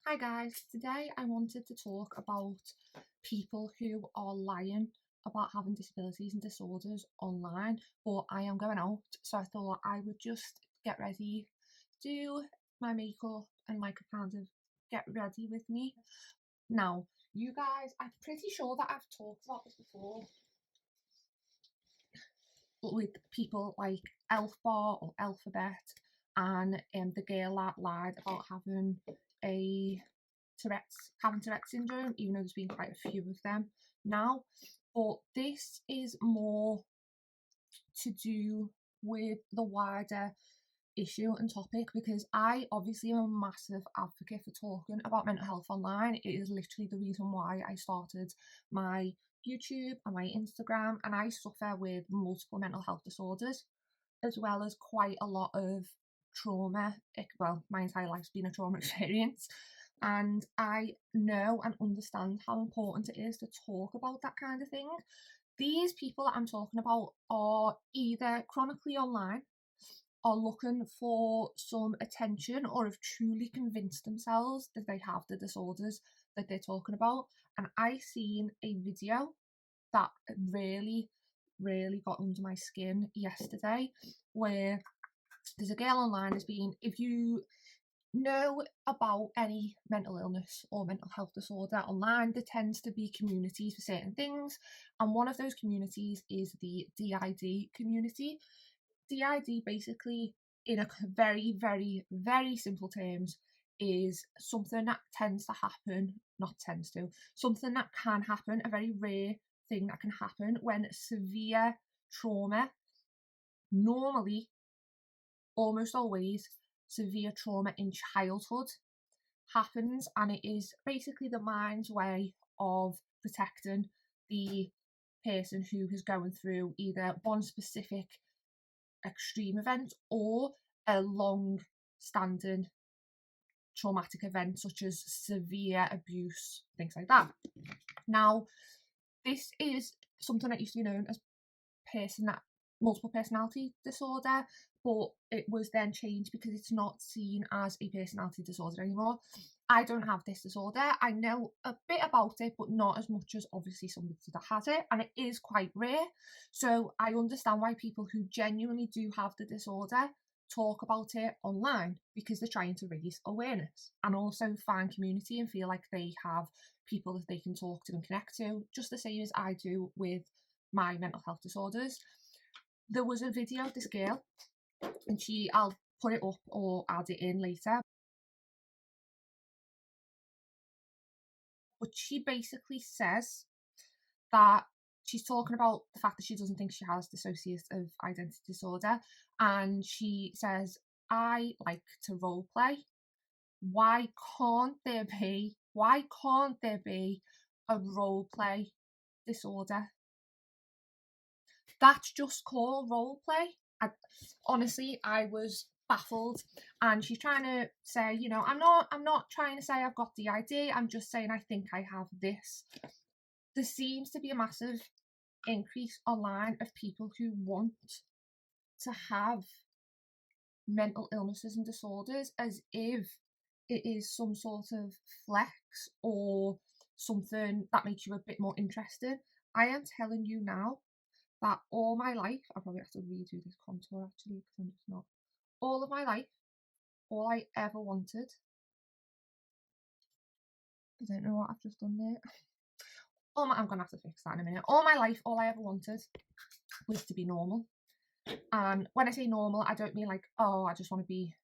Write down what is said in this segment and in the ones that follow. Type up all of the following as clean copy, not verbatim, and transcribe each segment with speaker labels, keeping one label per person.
Speaker 1: Hi guys, today I wanted to talk about people who are lying about having disabilities and disorders online, but I am going out, so I thought I would just get ready, do my makeup and like a kind of get ready with me. Now, you guys, I'm pretty sure that I've talked about this before, but with people like Elfbar or Alphabet and the girl that lied about a having Tourette's syndrome, even though there's been quite a few of them now. But this is more to do with the wider issue and topic, because I obviously am a massive advocate for talking about mental health online. It is literally the reason why I started my YouTube and my Instagram, and I suffer with multiple mental health disorders as well as quite a lot of trauma. Well, my entire life's been a trauma experience, and I know and understand how important it is to talk about that kind of thing. These people that I'm talking about are either chronically online, are looking for some attention, or have truly convinced themselves that they have the disorders that they're talking about. And I seen a video that really got under my skin yesterday, where there's a girl online has been, if you know about any mental illness or mental health disorder online, there tends to be communities for certain things, and one of those communities is the DID community. DID basically, in a very simple terms, is something that tends to happen, not tends to, something that can happen, a very rare thing that can happen when severe trauma, normally, almost always, severe trauma in childhood happens, and it is basically the mind's way of protecting the person who is going through either one specific extreme event or a long standing traumatic event such as severe abuse, things like that. Now, this is something that used to be known as multiple personality disorder, but it was then changed because it's not seen as a personality disorder anymore. I don't have this disorder. I know a bit about it, but not as much as obviously somebody that has it, and it is quite rare. So I understand why people who genuinely do have the disorder talk about it online, because they're trying to raise awareness and also find community and feel like they have people that they can talk to and connect to, just the same as I do with my mental health disorders. There was a video of this girl, and I'll put it up or add it in later, but she basically says that she's talking about the fact that she doesn't think she has dissociative identity disorder, and she says, I like to role play. Why can't there be a role play disorder? That's just called role play. Honestly, I was baffled, and she's trying to say, I'm not trying to say I've got DID. I'm just saying I think I have this. There seems to be a massive increase online of people who want to have mental illnesses and disorders as if it is some sort of flex or something that makes you a bit more interested. I am telling you now that all my life, I probably have to redo this contour actually because I'm just not. All of my life, all I ever wanted, I don't know what I've just done there. I'm gonna have to fix that in a minute. All my life, all I ever wanted was to be normal. And when I say normal, I don't mean like, oh, I just want to be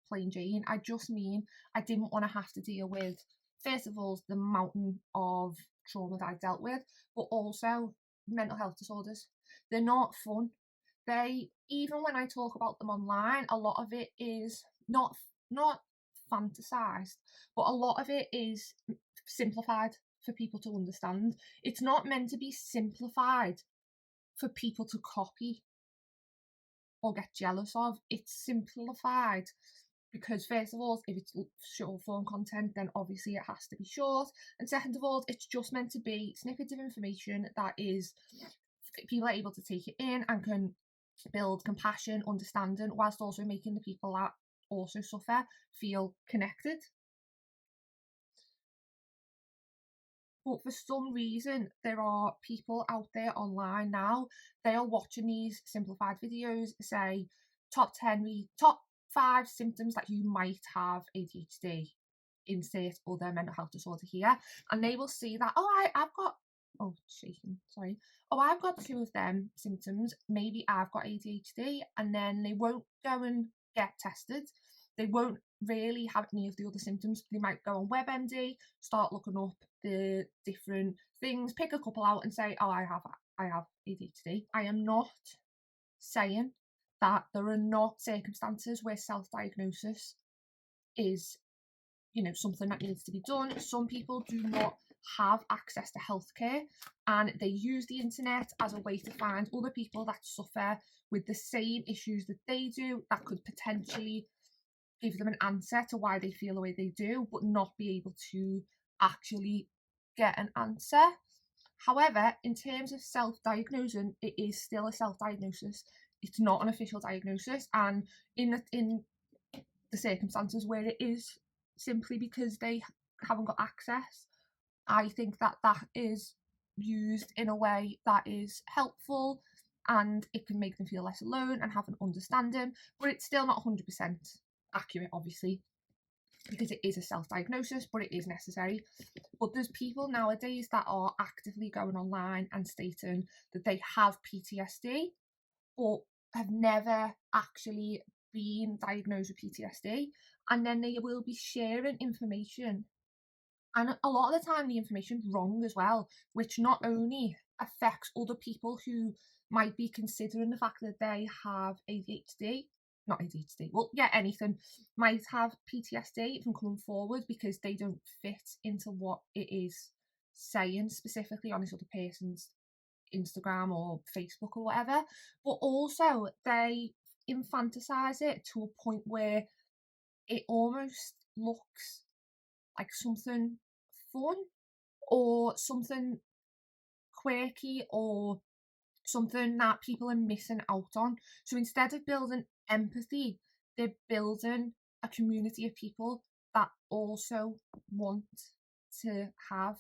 Speaker 1: plain Jane. I just mean I didn't want to have to deal with, first of all, the mountain of trauma that I dealt with, but also mental health disorders. They're not fun. Even when I talk about them online, a lot of it is not fantasized, but a lot of it is simplified for people to understand. It's not meant to be simplified for people to copy or get jealous of. It's simplified because, first of all, if it's short form content, then obviously it has to be short, and second of all, it's just meant to be snippets of information that is people are able to take it in and can build compassion, understanding, whilst also making the people that also suffer feel connected. But for some reason, there are people out there online now, they are watching these simplified videos, say top 5 symptoms that you might have ADHD, insert other mental health disorder here, and they will see that, oh, I've got, oh, shaking, sorry. Oh, I've got 2 of them symptoms, maybe I've got ADHD, and then they won't go and get tested. They won't really have any of the other symptoms. They might go on WebMD, start looking up the different things, pick a couple out and say, oh, I have ADHD. I am not saying that there are not circumstances where self-diagnosis is, something that needs to be done. Some people do not have access to healthcare, and they use the internet as a way to find other people that suffer with the same issues that they do, that could potentially give them an answer to why they feel the way they do, but not be able to actually get an answer. However, in terms of self-diagnosing, it is still a self-diagnosis. It's not an official diagnosis, and in the circumstances where it is simply because they haven't got access, I think that is used in a way that is helpful, and it can make them feel less alone and have an understanding, but it's still not 100% accurate, obviously, because it is a self-diagnosis, but it is necessary. But there's people nowadays that are actively going online and stating that they have PTSD, but have never actually been diagnosed with PTSD, and then they will be sharing information, and a lot of the time the information's wrong as well, which not only affects other people who might be considering the fact that they have ADHD, not ADHD, well, yeah, anything, might have PTSD from coming forward because they don't fit into what it is saying specifically on this other person's Instagram or Facebook or whatever, but also they infantilize it to a point where it almost looks like something fun or something quirky or something that people are missing out on. So instead of building empathy, they're building a community of people that also want to have,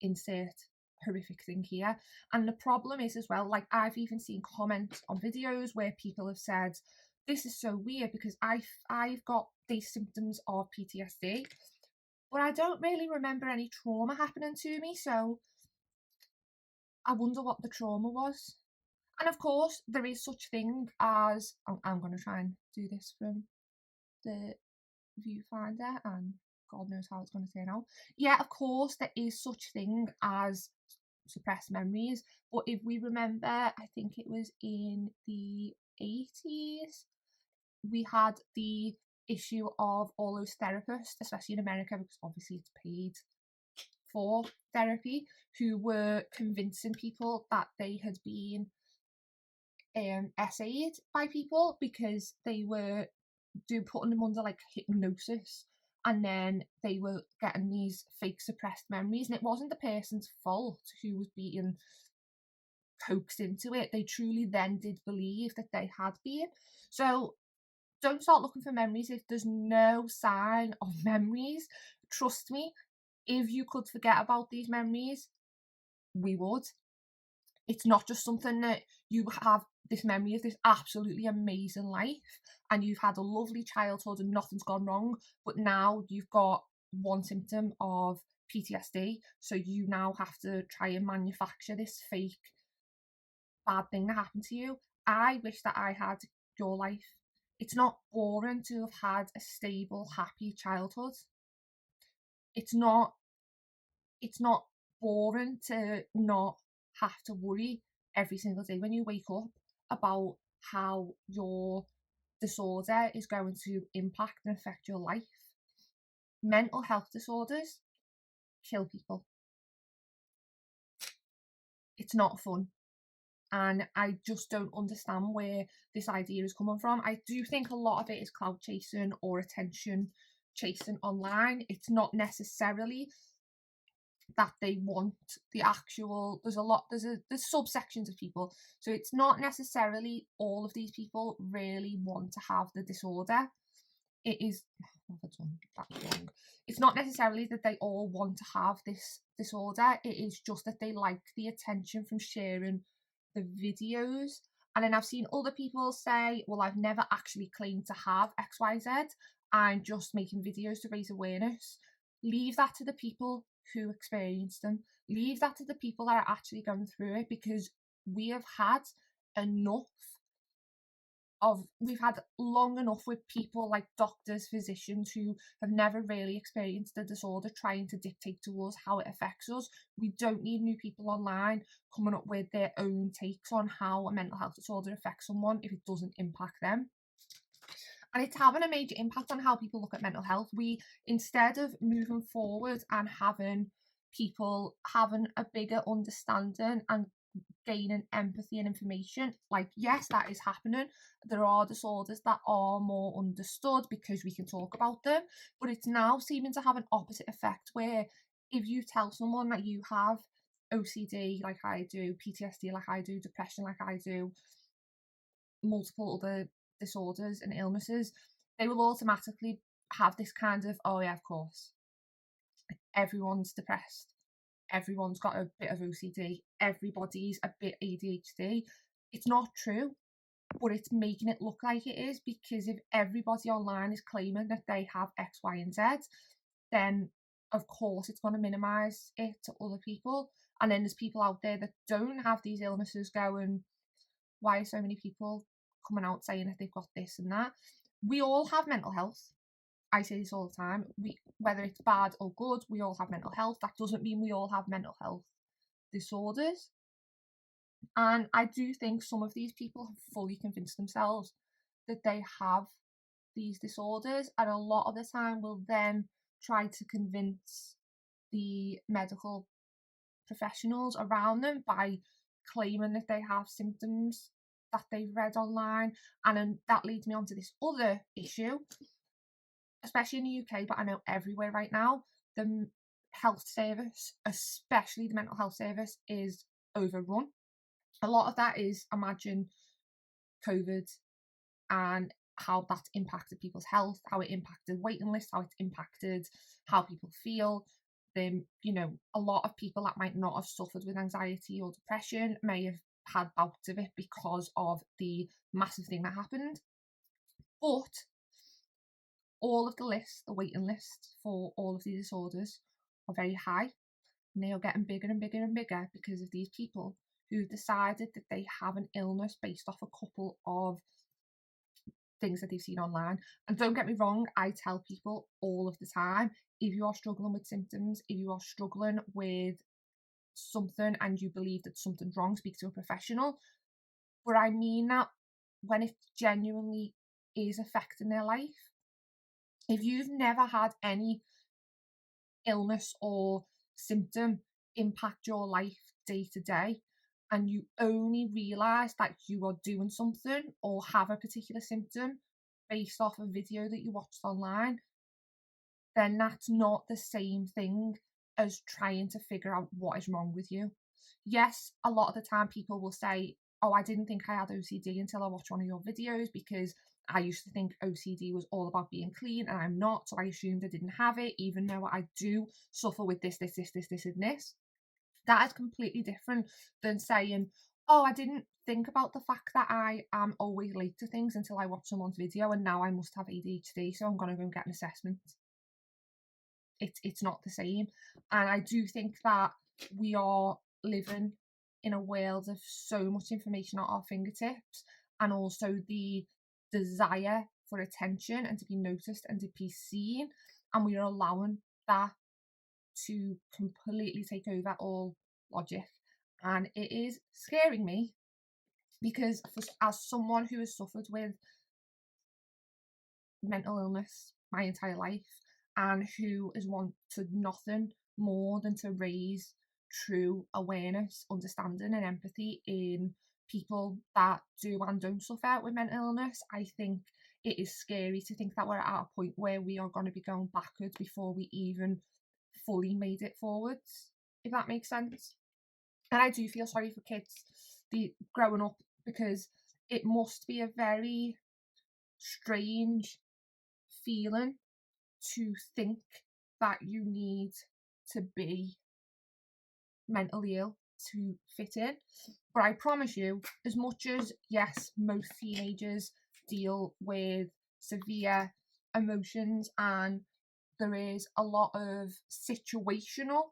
Speaker 1: insert horrific thing here. And the problem is as well, like, I've even seen comments on videos where people have said, this is so weird because I've got these symptoms of PTSD, but I don't really remember any trauma happening to me, so I wonder what the trauma was. And of course, there is such thing as, I'm going to try and do this from the viewfinder, and God knows how it's going to turn out. Yeah, of course, there is such thing as suppressed memories, but if we remember, I think it was in the 80s, we had the issue of all those therapists, especially in America, because obviously it's paid for therapy, who were convincing people that they had been essayed by people because they were putting them under like hypnosis, and then they were getting these fake suppressed memories, and it wasn't the person's fault who was being coaxed into it. They truly then did believe that they had been. So don't start looking for memories if there's no sign of memories. Trust me, if you could forget about these memories, we would. It's not just something that you have this memory of this absolutely amazing life and you've had a lovely childhood and nothing's gone wrong, but now you've got one symptom of PTSD, so you now have to try and manufacture this fake bad thing that happened to you. I wish that I had your life. It's not boring to have had a stable, happy childhood. It's not boring to not have to worry every single day when you wake up about how your disorder is going to impact and affect your life. Mental health disorders kill people. It's not fun. And I just don't understand where this idea is coming from. I do think a lot of it is clout chasing or attention chasing online. It's not necessarily that they want the actual, there's subsections of people, so it's not necessarily all of these people really want to have the disorder. it is, what have I done? That's wrong. It's not necessarily that they all want to have this disorder. It is just that they like the attention from sharing the videos. And then I've seen other people say, well, I've never actually claimed to have XYZ. I'm just making videos to raise awareness. Leave that to the people who experience them. Leave that to the people that are actually going through it, because we have had enough we've had long enough with people like doctors, physicians who have never really experienced the disorder trying to dictate to us how it affects us. We don't need new people online coming up with their own takes on how a mental health disorder affects someone if it doesn't impact them. And it's having a major impact on how people look at mental health. We, instead of moving forward and having people having a bigger understanding and gaining empathy and information, like, yes, that is happening. There are disorders that are more understood because we can talk about them, but it's now seeming to have an opposite effect, where if you tell someone that you have OCD like I do, PTSD like I do, depression like I do, multiple other disorders and illnesses, they will automatically have this kind of, oh yeah, of course, everyone's depressed, everyone's got a bit of OCD, everybody's a bit ADHD. It's not true, but it's making it look like it is, because if everybody online is claiming that they have X, Y, and Z, then of course it's going to minimise it to other people. And then there's people out there that don't have these illnesses going, why are so many people coming out saying that they've got this and that? We all have mental health. I say this all the time. Whether it's bad or good, we all have mental health. That doesn't mean we all have mental health disorders. And I do think some of these people have fully convinced themselves that they have these disorders, and a lot of the time will then try to convince the medical professionals around them by claiming that they have symptoms that they've read online. And then that leads me on to this other issue, especially in the UK, but I know everywhere right now, the health service, especially the mental health service, is overrun. A lot of that is, imagine, COVID and how that's impacted people's health, how it impacted waiting lists, how it's impacted how people feel. Then, a lot of people that might not have suffered with anxiety or depression may have had bouts of it because of the massive thing that happened. But all of the waiting lists for all of these disorders are very high, and they are getting bigger and bigger and bigger because of these people who decided that they have an illness based off a couple of things that they've seen online. And don't get me wrong, I tell people all of the time, if you are struggling with symptoms, if you are struggling with something and you believe that something's wrong, speak to a professional. But I mean that when it genuinely is affecting their life. If you've never had any illness or symptom impact your life day to day, and you only realise that you are doing something or have a particular symptom based off a video that you watched online, then that's not the same thing as trying to figure out what is wrong with you. Yes, a lot of the time people will say, oh, I didn't think I had OCD until I watched one of your videos, because I used to think OCD was all about being clean, and I'm not, so I assumed I didn't have it, even though I do suffer with this, and this. That is completely different than saying, oh, I didn't think about the fact that I am always late to things until I watched someone's video, and now I must have ADHD, so I'm going to go and get an assessment. It's not the same. And I do think that we are living in a world of so much information at our fingertips, and also the desire for attention and to be noticed and to be seen, and we are allowing that to completely take over all logic. And it is scaring me, because as someone who has suffered with mental illness my entire life, and who has wanted nothing more than to raise true awareness, understanding and empathy in people that do and don't suffer with mental illness, I think it is scary to think that we're at a point where we are going to be going backwards before we even fully made it forwards, if that makes sense. And I do feel sorry for kids growing up, because it must be a very strange feeling to think that you need to be mentally ill to fit in. But I promise you, as much as, yes, most teenagers deal with severe emotions and there is a lot of situational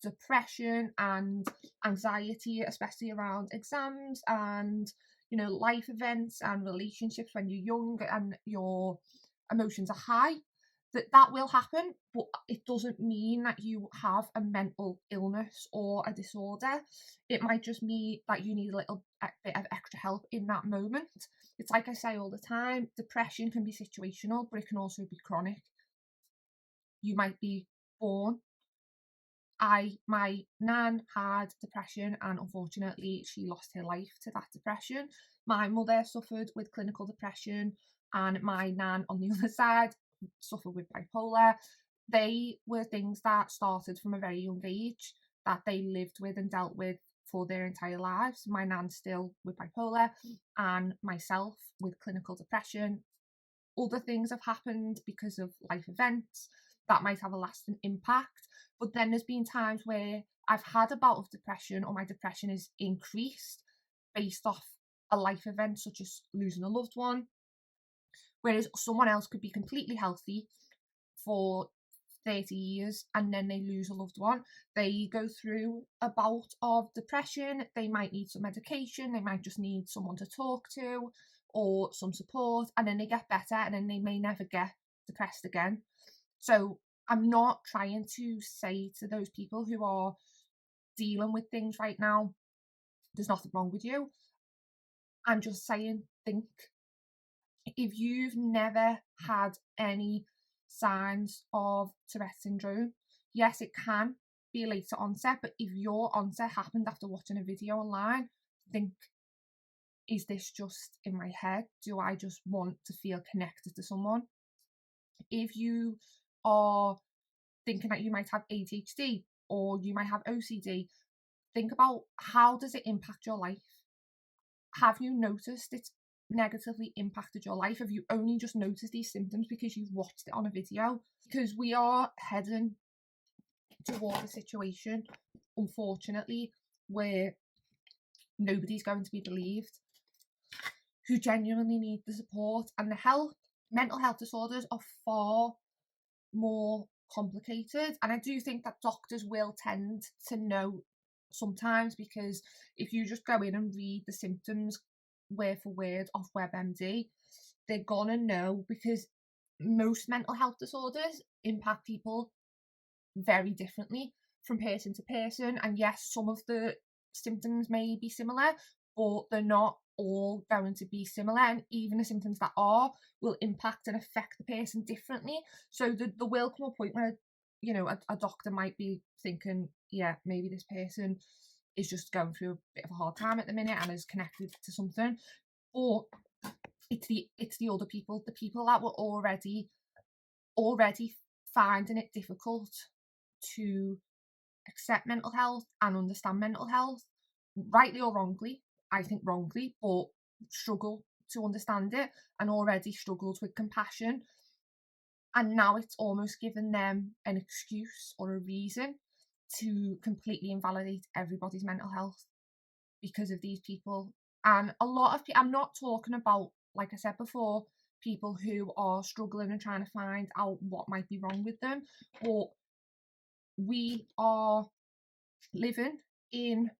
Speaker 1: depression and anxiety, especially around exams and, you know, life events and relationships when you're young and your emotions are high, that will happen, but it doesn't mean that you have a mental illness or a disorder. It might just mean that you need a little bit of extra help in that moment. It's like I say all the time, depression can be situational, but it can also be chronic. You might be born. My nan had depression and unfortunately she lost her life to that depression. My mother suffered with clinical depression and my nan on the other side suffered with bipolar. They were things that started from a very young age that they lived with and dealt with for their entire lives. My nan still with bipolar and myself with clinical depression. Other things have happened because of life events that might have a lasting impact. But then there's been times where I've had a bout of depression or my depression is increased based off a life event such as losing a loved one. Whereas someone else could be completely healthy for 30 years and then they lose a loved one. They go through a bout of depression, they might need some medication, they might just need someone to talk to or some support, and then they get better and then they may never get depressed again. So I'm not trying to say to those people who are dealing with things right now, there's nothing wrong with you. I'm just saying, think. If you've never had any signs of Tourette syndrome, yes, it can be a later onset, but if your onset happened after watching a video online, think, is this just in my head? Do I just want to feel connected to someone? If you are thinking that you might have ADHD or you might have OCD, think about how does it impact your life? Have you noticed it's negatively impacted your life? Have you only just noticed these symptoms because you've watched it on a video? Because we are heading towards a situation, unfortunately, where nobody's going to be believed who genuinely need the support and the help. Mental health disorders are far more complicated, and I do think that doctors will tend to know sometimes, because if you just go in and read the symptoms word for word off WebMD, they're gonna know, because most mental health disorders impact people very differently from person to person. And yes, some of the symptoms may be similar, but they're not all going to be similar, and even the symptoms that are will impact and affect the person differently. So there will come a point where, you know, a doctor might be thinking, yeah, maybe this person is just going through a bit of a hard time at the minute and is connected to something. But it's the other people, the people that were already finding it difficult to accept mental health and understand mental health, rightly or wrongly. I think wrongly, but struggle to understand it and already struggled with compassion. And now it's almost given them an excuse or a reason to completely invalidate everybody's mental health because of these people. And a lot of people, I'm not talking about, like I said before, people who are struggling and trying to find out what might be wrong with them, but we are living in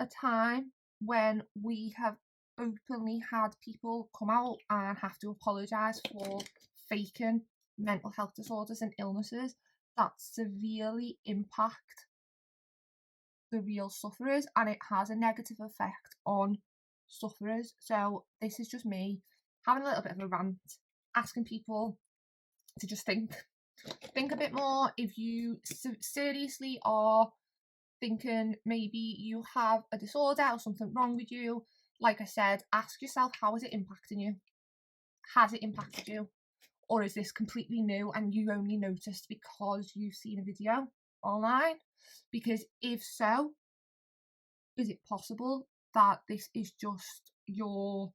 Speaker 1: a time when we have openly had people come out and have to apologise for faking mental health disorders and illnesses that severely impact the real sufferers, and it has a negative effect on sufferers. So this is just me having a little bit of a rant, asking people to just think a bit more. If you seriously are thinking maybe you have a disorder or something wrong with you, like I said, ask yourself, how is it impacting you? Has it impacted you? Or is this completely new and you only noticed because you've seen a video online? Because if so, is it possible that this is just you're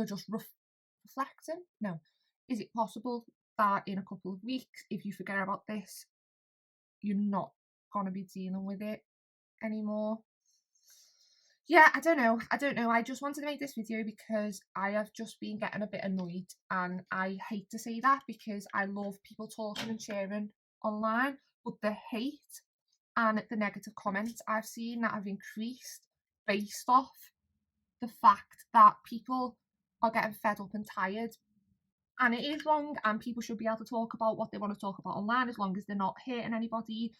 Speaker 1: just reflecting? No. Is it possible that in a couple of weeks, if you forget about this, you're not going to be dealing with it anymore? Yeah, I don't know. I just wanted to make this video because I have just been getting a bit annoyed, and I hate to say that because I love people talking and sharing online, but the hate and the negative comments I've seen that have increased based off the fact that people are getting fed up and tired. And it is wrong, and people should be able to talk about what they want to talk about online as long as they're not hurting anybody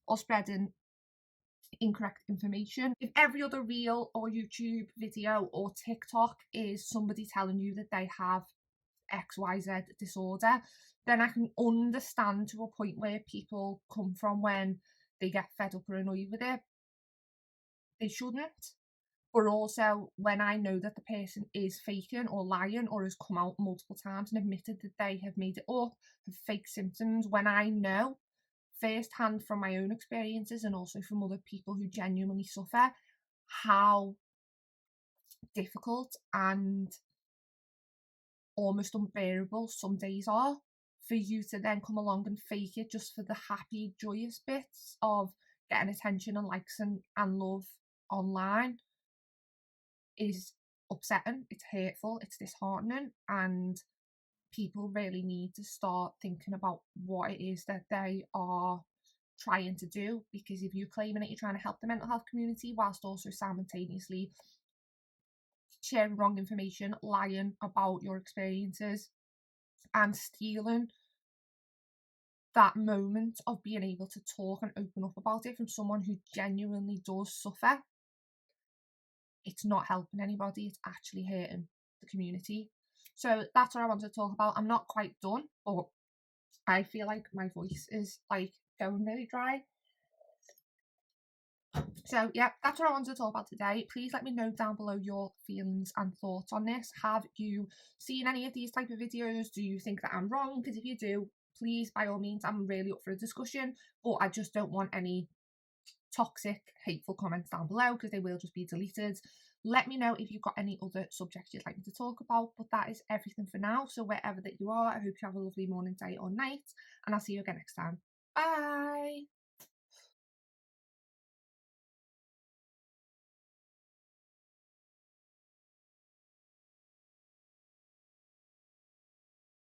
Speaker 1: or spreading incorrect information. If every other reel or YouTube video or TikTok is somebody telling you that they have XYZ disorder, then I can understand to a point where people come from when they get fed up or annoyed with it. They shouldn't. But also, when I know that the person is faking or lying or has come out multiple times and admitted that they have made it up, have fake symptoms, when I know firsthand from my own experiences and also from other people who genuinely suffer how difficult and almost unbearable some days are, for you to then come along and fake it just for the happy, joyous bits of getting attention and likes and love online is upsetting, it's hurtful, it's disheartening, and people really need to start thinking about what it is that they are trying to do. Because if you're claiming that you're trying to help the mental health community whilst also simultaneously sharing wrong information, lying about your experiences, and stealing that moment of being able to talk and open up about it from someone who genuinely does suffer, it's not helping anybody, it's actually hurting the community. So that's what I wanted to talk about. I'm not quite done, but I feel like my voice is like going really dry. So yeah, that's what I wanted to talk about today. Please let me know down below your feelings and thoughts on this. Have you seen any of these type of videos? Do you think that I'm wrong? Because if you do, please, by all means, I'm really up for a discussion, but I just don't want any toxic, hateful comments down below because they will just be deleted. Let me know if you've got any other subjects you'd like me to talk about, but that is everything for now. So wherever that you are, I hope you have a lovely morning, day or night, and I'll see you again next time. Bye.